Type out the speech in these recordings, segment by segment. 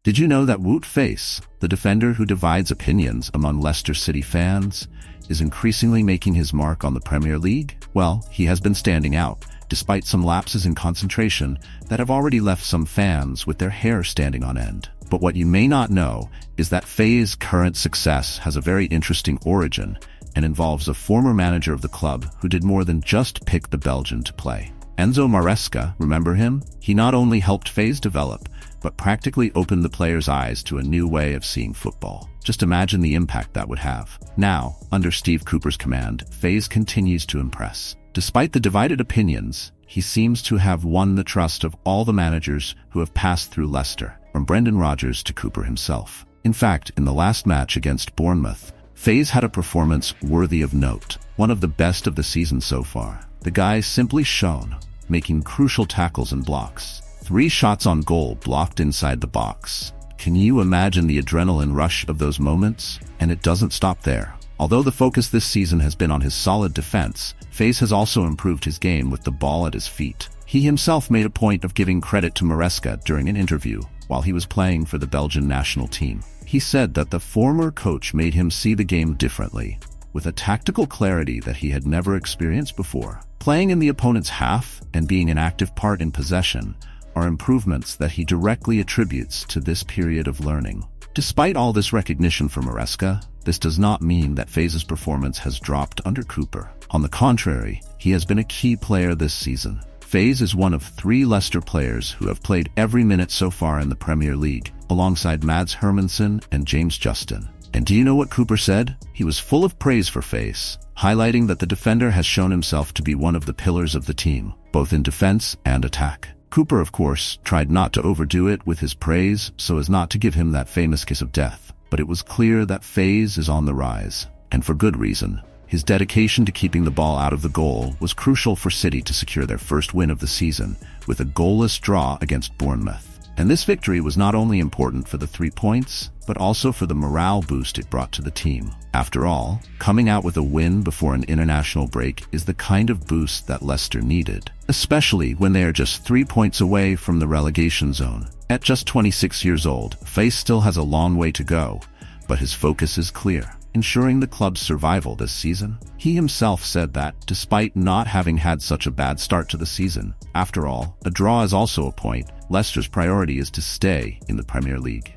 Did you know that Wout Faes, the defender who divides opinions among Leicester City fans, is increasingly making his mark on the Premier League? Well, he has been standing out, despite some lapses in concentration that have already left some fans with their hair standing on end. But what you may not know is that Faes' current success has a very interesting origin and involves a former manager of the club who did more than just pick the Belgian to play. Enzo Maresca, remember him? He not only helped Faes develop, but practically opened the players' eyes to a new way of seeing football. Just imagine the impact that would have. Now, under Steve Cooper's command, Faes continues to impress. Despite the divided opinions, he seems to have won the trust of all the managers who have passed through Leicester, from Brendan Rodgers to Cooper himself. In fact, in the last match against Bournemouth, Faes had a performance worthy of note, one of the best of the season so far. The guy simply shone, making crucial tackles and blocks. 3 shots on goal blocked inside the box. Can you imagine the adrenaline rush of those moments? And it doesn't stop there. Although the focus this season has been on his solid defense, Faes has also improved his game with the ball at his feet. He himself made a point of giving credit to Maresca during an interview while he was playing for the Belgian national team. He said that the former coach made him see the game differently, with a tactical clarity that he had never experienced before. Playing in the opponent's half and being an active part in possession are improvements that he directly attributes to this period of learning. Despite all this recognition from Maresca, this does not mean that Faes' performance has dropped under Cooper. On the contrary, he has been a key player this season. Faes is one of 3 Leicester players who have played every minute so far in the Premier League, alongside Mads Hermansen and James Justin. And do you know what Cooper said? He was full of praise for Faes, highlighting that the defender has shown himself to be one of the pillars of the team, both in defense and attack. Cooper, of course, tried not to overdo it with his praise so as not to give him that famous kiss of death. But it was clear that Faes is on the rise, and for good reason. His dedication to keeping the ball out of the goal was crucial for City to secure their first win of the season, with a goalless draw against Bournemouth. And this victory was not only important for the 3 points, but also for the morale boost it brought to the team. After all, coming out with a win before an international break is the kind of boost that Leicester needed, especially when they are just 3 points away from the relegation zone. At just 26 years old, Faes still has a long way to go, but his focus is clear, ensuring the club's survival this season. He himself said that, despite not having had such a bad start to the season, after all, a draw is also a point. Leicester's priority is to stay in the Premier League.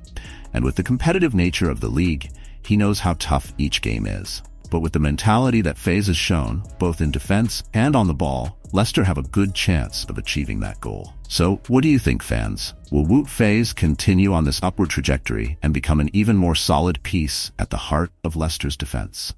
And with the competitive nature of the league, he knows how tough each game is. But with the mentality that Faes has shown, both in defense and on the ball, Leicester have a good chance of achieving that goal. So, what do you think, fans? Will Wout Faes continue on this upward trajectory and become an even more solid piece at the heart of Leicester's defense?